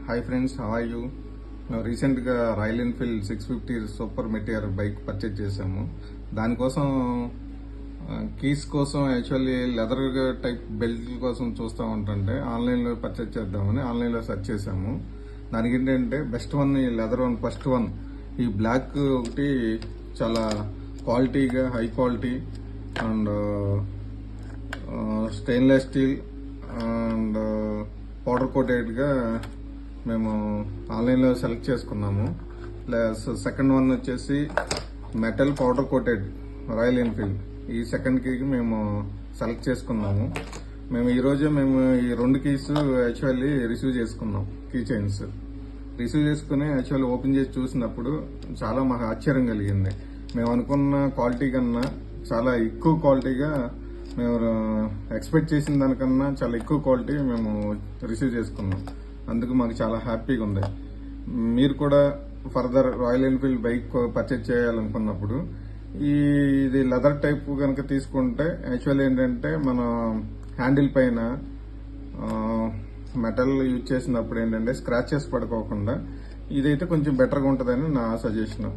Hi friends, how are you? మేము రీసెంట్గా Royal Enfield 650 Super Meteor bike purchase చేసాము. దానికోసం కీస్ కోసం యాక్చువల్లీ లెదర్ టైప్ బెల్ట్ కోసం చూస్తూ ఉంటుంటే ఆన్లైన్లో పర్చేజ్ చేద్దామని ఆన్లైన్లో సెర్చ్ చేసాము. దానికి ఏంటంటే బెస్ట్ వన్ ఈ లెదర్ వన్, ఫస్ట్ వన్ ఈ బ్లాక్ ఒకటి చాలా క్వాలిటీగా, high quality and stainless steel and powder కోటెడ్గా మేము ఆన్లైన్లో సెలెక్ట్ చేసుకున్నాము. ప్లస్ సెకండ్ వన్ వచ్చేసి metal powder coated Royal Enfield, ఈ సెకండ్ కీకి మేము సెలెక్ట్ చేసుకున్నాము. మేము ఈరోజే ఈ రెండు కీస్ యాక్చువల్లీ రిసీవ్ చేసుకున్నాం. కీ చైన్స్ రిసీవ్ చేసుకుని యాక్చువల్లీ ఓపెన్ చేసి చూసినప్పుడు చాలా మాకు ఆశ్చర్యం కలిగింది. మేము అనుకున్న క్వాలిటీ కన్నా చాలా ఎక్కువ క్వాలిటీగా, మేము ఎక్స్పెక్ట్ చేసిన దానికన్నా చాలా ఎక్కువ క్వాలిటీ మేము రిసీవ్ చేసుకున్నాం. అందుకు మాకు చాలా హ్యాపీగా ఉంది. మీరు కూడా further royal Enfield bike purchase చేయాలనుకున్నప్పుడు ఇది లెదర్ టైప్ కనుక తీసుకుంటే యాక్చువల్లీ ఏంటంటే మన హ్యాండిల్ పైన మెటల్ యూజ్ చేసినప్పుడు ఏంటంటే స్క్రాచెస్ పడుకోకుండా ఇదైతే కొంచెం బెటర్గా ఉంటుందని నా సజెషన్.